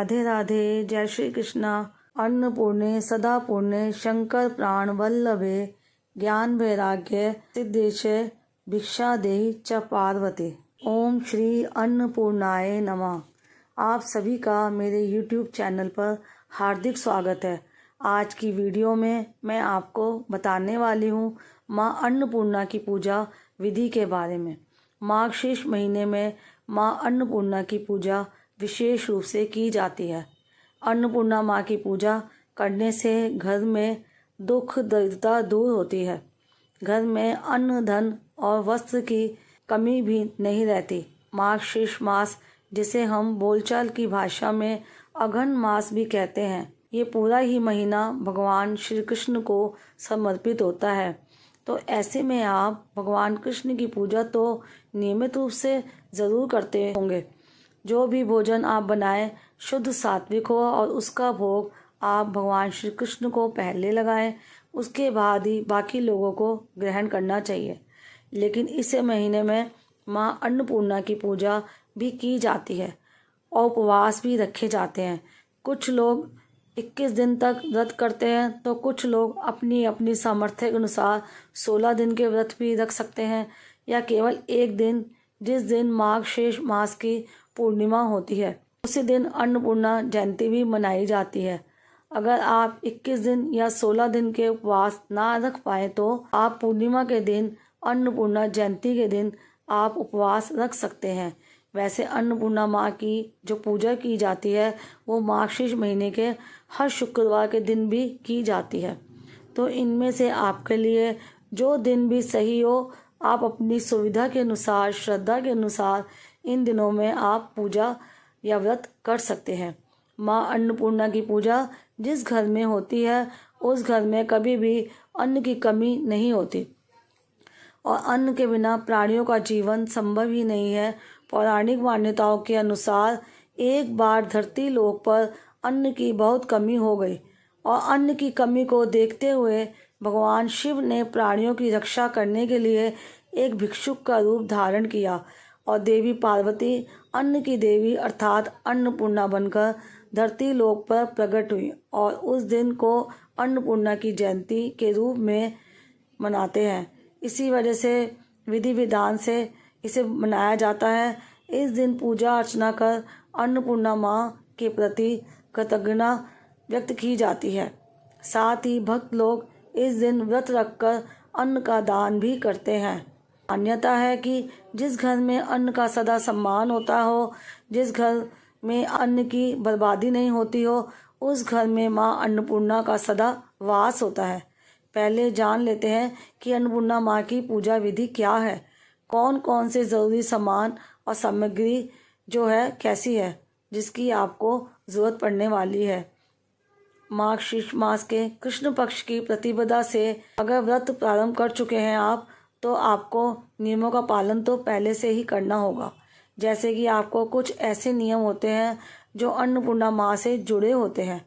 राधे राधे। जय श्री कृष्णा। अन्नपूर्णे सदा पूर्णे शंकर प्राण वल्लभे ज्ञान वैराग्य सिद्धेशे भिक्षा देहि च पार्वती। ओम श्री अन्नपूर्णाय नमः। आप सभी का मेरे YouTube चैनल पर हार्दिक स्वागत है। आज की वीडियो में मैं आपको बताने वाली हूँ माँ अन्नपूर्णा की पूजा विधि के बारे में। मार्गशीर्ष महीने में माँ अन्नपूर्णा की पूजा विशेष रूप से की जाती है। अन्नपूर्णा माँ की पूजा करने से घर में दुख दरिद्रता दूर होती है। घर में अन्न धन और वस्त्र की कमी भी नहीं रहती। मार्गशीर्ष मास, जिसे हम बोलचाल की भाषा में अघन मास भी कहते हैं, ये पूरा ही महीना भगवान श्री कृष्ण को समर्पित होता है। तो ऐसे में आप भगवान कृष्ण की पूजा तो नियमित रूप से ज़रूर करते होंगे। जो भी भोजन आप बनाएं शुद्ध सात्विक हो और उसका भोग आप भगवान श्री कृष्ण को पहले लगाएं, उसके बाद ही बाकी लोगों को ग्रहण करना चाहिए। लेकिन इस महीने में माँ अन्नपूर्णा की पूजा भी की जाती है और उपवास भी रखे जाते हैं। कुछ लोग 21 दिन तक व्रत करते हैं तो कुछ लोग अपनी अपनी सामर्थ्य के अनुसार 16 दिन के व्रत भी रख सकते हैं या केवल एक दिन, जिस दिन मार्गशीर्ष मास की पूर्णिमा होती है उसी दिन अन्नपूर्णा जयंती भी मनाई जाती है। अगर आप 21 दिन या 16 दिन के उपवास ना रख पाए तो आप पूर्णिमा के दिन, अन्नपूर्णा जयंती के दिन आप उपवास रख सकते हैं। वैसे अन्नपूर्णा माँ की जो पूजा की जाती है वो मार्गशीर्ष महीने के हर शुक्रवार के दिन भी की जाती है। तो इनमें से आपके लिए जो दिन भी सही हो, आप अपनी सुविधा के अनुसार, श्रद्धा के अनुसार इन दिनों में आप पूजा या व्रत कर सकते हैं। माँ अन्नपूर्णा की पूजा जिस घर में होती है उस घर में कभी भी अन्न की कमी नहीं होती और अन्न के बिना प्राणियों का जीवन संभव ही नहीं है। पौराणिक मान्यताओं के अनुसार एक बार धरती लोक पर अन्न की बहुत कमी हो गई और अन्न की कमी को देखते हुए भगवान शिव ने प्राणियों की रक्षा करने के लिए एक भिक्षुक का रूप धारण किया और देवी पार्वती अन्न की देवी अर्थात अन्नपूर्णा बनकर धरती लोक पर प्रकट हुई और उस दिन को अन्नपूर्णा की जयंती के रूप में मनाते हैं। इसी वजह से विधि विधान से इसे मनाया जाता है। इस दिन पूजा अर्चना कर अन्नपूर्णा माँ के प्रति कृतज्ञता व्यक्त की जाती है। साथ ही भक्त लोग इस दिन व्रत रखकर अन्न का दान भी करते हैं। मान्यता है कि जिस घर में अन्न का सदा सम्मान होता हो, जिस घर में अन्न की बर्बादी नहीं होती हो, उस घर में माँ अन्नपूर्णा का सदा वास होता है। पहले जान लेते हैं कि अन्नपूर्णा माँ की पूजा विधि क्या है, कौन कौन से ज़रूरी सामान और सामग्री जो है कैसी है, जिसकी आपको ज़रूरत पड़ने वाली है। मार्गशीर्ष मास के कृष्ण पक्ष की प्रतिपदा से अगर व्रत प्रारंभ कर चुके हैं आप, तो आपको नियमों का पालन तो पहले से ही करना होगा। जैसे कि आपको कुछ ऐसे नियम होते हैं जो अन्नपूर्णा माँ से जुड़े होते हैं।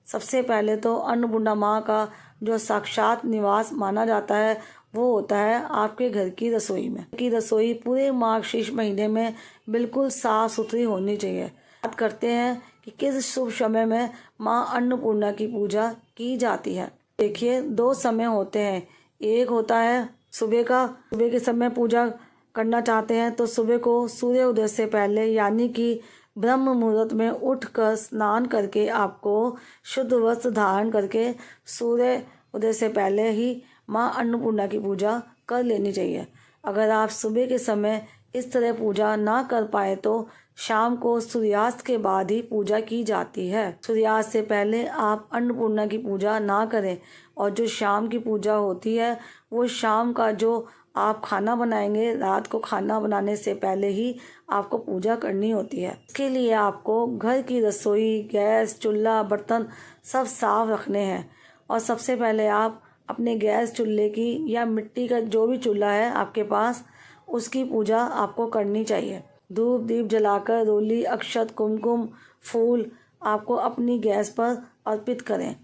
सबसे पहले तो अन्नपूर्णा माँ का जो साक्षात निवास माना जाता है वो होता है आपके घर की रसोई में। की रसोई पूरे मार्गशीर्ष महीने में बिल्कुल साफ सुथरी होनी चाहिए। बात करते हैं कि किस शुभ समय में माँ अन्नपूर्णा की पूजा की जाती है। देखिए, 2 समय होते हैं। एक होता है सुबह का। सुबह के समय पूजा करना चाहते हैं तो सुबह को सूर्य उदय से पहले यानी कि ब्रह्म मुहूर्त में उठकर स्नान करके आपको शुद्ध वस्त्र धारण करके सूर्य उदय से पहले ही माँ अन्नपूर्णा की पूजा कर लेनी चाहिए। अगर आप सुबह के समय इस तरह पूजा ना कर पाए तो शाम को सूर्यास्त के बाद ही पूजा की जाती है। सूर्यास्त से पहले आप अन्नपूर्णा की पूजा ना करें और जो शाम की पूजा होती है वो शाम का जो आप खाना बनाएंगे, रात को खाना बनाने से पहले ही आपको पूजा करनी होती है। इसके लिए आपको घर की रसोई, गैस, चूल्हा, बर्तन सब साफ रखने हैं और सबसे पहले आप अपने गैस चूल्हे की या मिट्टी का जो भी चूल्हा है आपके पास, उसकी पूजा आपको करनी चाहिए। धूप दीप जलाकर रोली, अक्षत, कुमकुम, फूल आपको अपनी गैस पर अर्पित करें।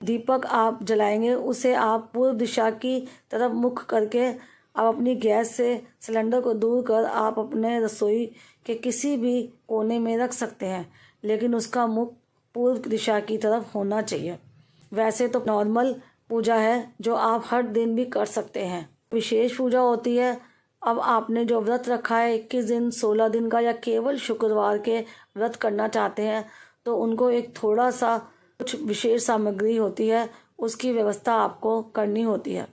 दीपक आप जलाएंगे उसे आप पूर्व दिशा की तरफ मुख करके आप अपनी गैस से सिलेंडर को दूर कर आप अपने रसोई के किसी भी कोने में रख सकते हैं। लेकिन उसका मुख पूर्व दिशा की तरफ होना चाहिए। वैसे तो नॉर्मल पूजा है जो आप हर दिन भी कर सकते हैं। विशेष पूजा होती है। अब आपने जो व्रत रखा है 21 दिन, 16 दिन का, या केवल शुक्रवार के व्रत करना चाहते हैं, तो उनको एक थोड़ा सा कुछ विशेष सामग्री होती है, उसकी व्यवस्था आपको करनी होती है।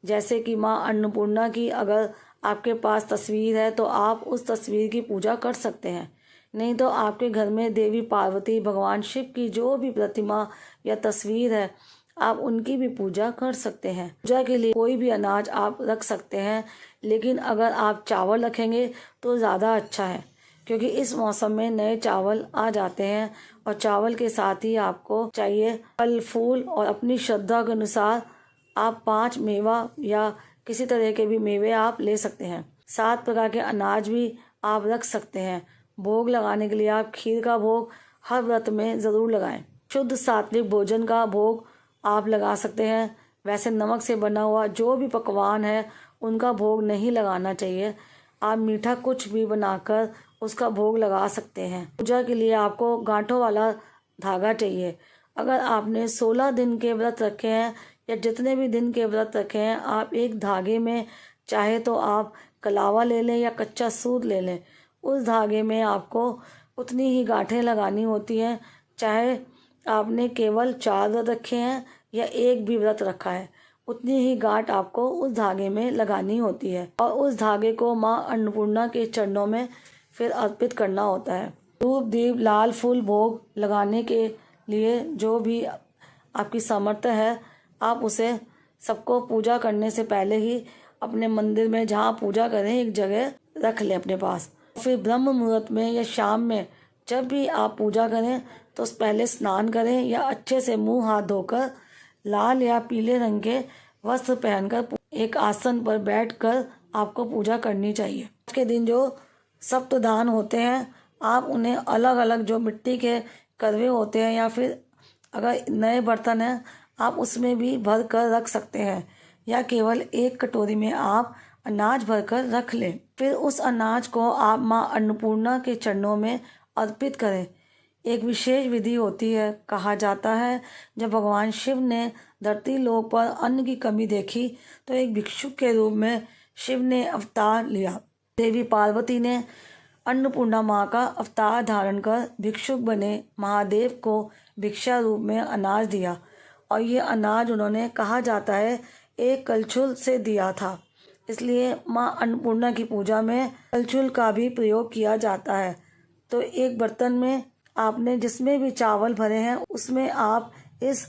जैसे कि माँ अन्नपूर्णा की अगर आपके पास तस्वीर है तो आप उस तस्वीर की पूजा कर सकते हैं। नहीं तो आपके घर में देवी पार्वती, भगवान शिव की जो भी प्रतिमा या तस्वीर है, आप उनकी भी पूजा कर सकते हैं। पूजा के लिए कोई भी अनाज आप रख सकते हैं, लेकिन अगर आप चावल रखेंगे तो ज़्यादा अच्छा है, क्योंकि इस मौसम में नए चावल आ जाते हैं। और चावल के साथ ही आपको चाहिए फल फूल, और अपनी श्रद्धा के अनुसार आप 5 मेवा या किसी तरह के भी मेवे आप ले सकते हैं। 7 प्रकार के अनाज भी आप रख सकते हैं। भोग लगाने के लिए आप खीर का भोग हर व्रत में ज़रूर लगाएं। शुद्ध सात्विक भोजन का भोग आप लगा सकते हैं। वैसे नमक से बना हुआ जो भी पकवान है उनका भोग नहीं लगाना चाहिए। आप मीठा कुछ भी बनाकर उसका भोग लगा सकते हैं। पूजा के लिए आपको गांठों वाला धागा चाहिए। अगर आपने 16 दिन के व्रत रखे हैं या जितने भी दिन के व्रत रखे हैं, आप एक धागे में चाहे तो आप कलावा ले लें या कच्चा सूत ले लें। उस धागे में आपको उतनी ही गांठें लगानी होती हैं, चाहे आपने केवल 4 व्रत रखे हैं या एक भी व्रत रखा है, उतनी ही गांठ आपको उस धागे में लगानी होती है। और उस धागे को माँ अन्नपूर्णा के चरणों में फिर अर्पित करना होता है। धूप दीप लाल फूल भोग लगाने के लिए जो भी आपकी सामर्थ्य है, आप उसे सबको पूजा करने से पहले ही अपने मंदिर में जहाँ पूजा करें एक जगह रख लें अपने पास। फिर ब्रह्म मुहूर्त में या शाम में जब भी आप पूजा करें तो पहले स्नान करें या अच्छे से मुंह हाथ धोकर लाल या पीले रंग के वस्त्र पहनकर एक आसन पर बैठकर आपको पूजा करनी चाहिए। आज के दिन जो सप्तदान होते हैं, आप उन्हें अलग अलग जो मिट्टी के करवे होते हैं या फिर अगर नए बर्तन हैं आप उसमें भी भर कर रख सकते हैं, या केवल एक कटोरी में आप अनाज भरकर रख लें। फिर उस अनाज को आप माँ अन्नपूर्णा के चरणों में अर्पित करें। एक विशेष विधि होती है। कहा जाता है जब भगवान शिव ने धरती लोक पर अन्न की कमी देखी तो एक भिक्षुक के रूप में शिव ने अवतार लिया। देवी पार्वती ने अन्नपूर्णा माँ का अवतार धारण कर भिक्षुक बने महादेव को भिक्षा रूप में अनाज दिया, और ये अनाज उन्होंने कहा जाता है एक कलछुल से दिया था। इसलिए माँ अन्नपूर्णा की पूजा में कलछुल का भी प्रयोग किया जाता है। तो एक बर्तन में आपने जिसमें भी चावल भरे हैं उसमें आप इस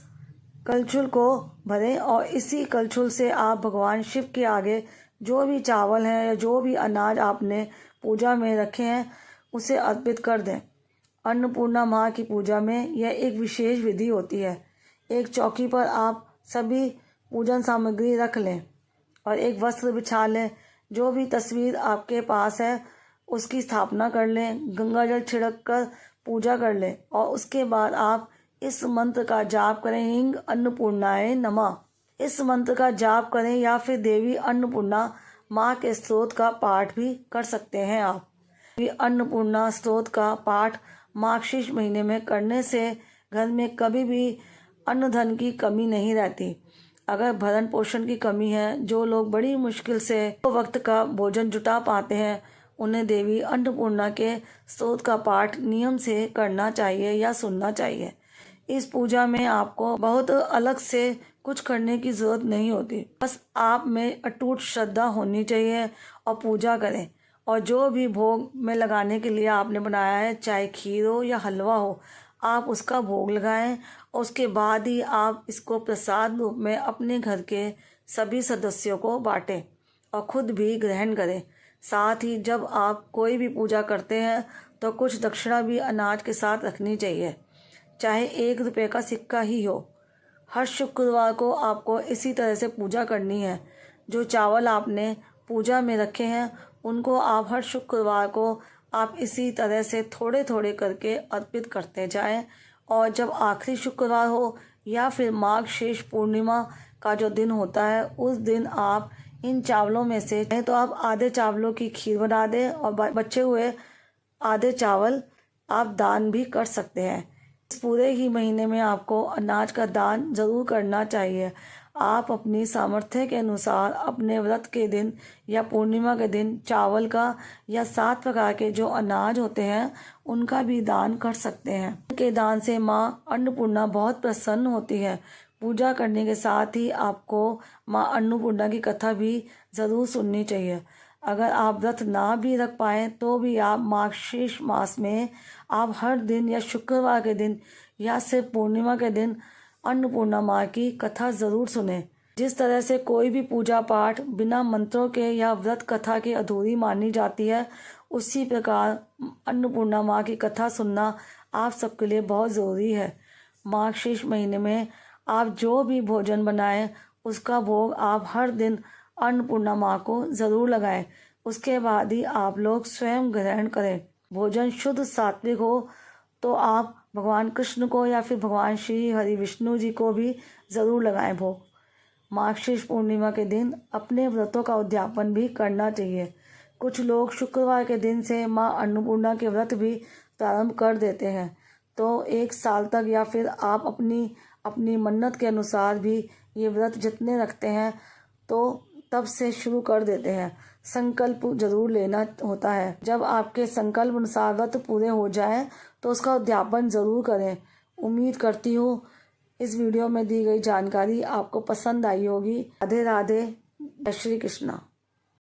कलछुल को भरें, और इसी कलछुल से आप भगवान शिव के आगे जो भी चावल हैं या जो भी अनाज आपने पूजा में रखे हैं उसे अर्पित कर दें। अन्नपूर्णा माँ की पूजा में यह एक विशेष विधि होती है। एक चौकी पर आप सभी पूजन सामग्री रख लें और एक वस्त्र बिछा लें। जो भी तस्वीर आपके पास है उसकी स्थापना कर लें, गंगा जल छिड़क कर पूजा कर लें, और उसके बाद आप इस मंत्र का जाप करें, हिंग अन्नपूर्णाय नमः। इस मंत्र का जाप करें या फिर देवी अन्नपूर्णा माँ के स्तोत्र का पाठ भी कर सकते हैं। आप देवी अन्नपूर्णा स्तोत्र का पाठ मार्गशीर्ष महीने में करने से घर में कभी भी अन्न धन की कमी नहीं रहती। अगर भरण पोषण की कमी है, जो लोग बड़ी मुश्किल से वक्त का भोजन जुटा पाते हैं, उन्हें देवी अन्नपूर्णा के स्तोत्र का पाठ नियम से करना चाहिए या सुनना चाहिए। इस पूजा में आपको बहुत अलग से कुछ करने की जरूरत नहीं होती, बस आप में अटूट श्रद्धा होनी चाहिए और पूजा करें। और जो भी भोग में लगाने के लिए आपने बनाया है, चाहे खीर हो या हलवा हो, आप उसका भोग लगाएं और उसके बाद ही आप इसको प्रसाद रूप में अपने घर के सभी सदस्यों को बांटें और खुद भी ग्रहण करें। साथ ही जब आप कोई भी पूजा करते हैं तो कुछ दक्षिणा भी अनाज के साथ रखनी चाहिए, चाहे 1 रुपये का सिक्का ही हो। हर शुक्रवार को आपको इसी तरह से पूजा करनी है। जो चावल आपने पूजा में रखे हैं उनको आप हर शुक्रवार को आप इसी तरह से थोड़े थोड़े करके अर्पित करते जाएं, और जब आखिरी शुक्रवार हो या फिर मार्गशीर्ष पूर्णिमा का जो दिन होता है उस दिन आप इन चावलों में से चाहे तो आप आधे चावलों की खीर बना दें और बचे हुए आधे चावल आप दान भी कर सकते हैं। इस पूरे ही महीने में आपको अनाज का दान ज़रूर करना चाहिए। आप अपनी सामर्थ्य के अनुसार अपने व्रत के दिन या पूर्णिमा के दिन चावल का या 7 प्रकार के जो अनाज होते हैं उनका भी दान कर सकते हैं। के दान से माँ अन्नपूर्णा बहुत प्रसन्न होती है। पूजा करने के साथ ही आपको माँ अन्नपूर्णा की कथा भी ज़रूर सुननी चाहिए। अगर आप व्रत ना भी रख पाएँ तो भी आप मार्गशीर्ष मास में आप हर दिन या शुक्रवार के दिन या सिर्फ पूर्णिमा के दिन अन्नपूर्णा माँ की कथा ज़रूर सुने। जिस तरह से कोई भी पूजा पाठ बिना मंत्रों के या व्रत कथा के अधूरी मानी जाती है, उसी प्रकार अन्नपूर्णा माँ की कथा सुनना आप सबके लिए बहुत ज़रूरी है। मार्गशीर्ष महीने में आप जो भी भोजन बनाएं उसका भोग आप हर दिन अन्नपूर्णा माँ को ज़रूर लगाएं। उसके बाद ही आप लोग स्वयं ग्रहण करें। भोजन शुद्ध सात्विक हो तो आप भगवान कृष्ण को या फिर भगवान श्री हरि विष्णु जी को भी ज़रूर लगाएं भोग। मार्गशीर्ष पूर्णिमा के दिन अपने व्रतों का उद्यापन भी करना चाहिए। कुछ लोग शुक्रवार के दिन से माँ अन्नपूर्णा के व्रत भी प्रारंभ कर देते हैं, तो 1 साल तक या फिर आप अपनी मन्नत के अनुसार भी ये व्रत जितने रखते हैं तो तब से शुरू कर देते हैं। संकल्प जरूर लेना होता है। जब आपके संकल्प अनुसार व्रत पूरे हो जाए तो उसका उद्यापन ज़रूर करें। उम्मीद करती हूँ इस वीडियो में दी गई जानकारी आपको पसंद आई होगी। राधे राधे, जय श्री कृष्णा।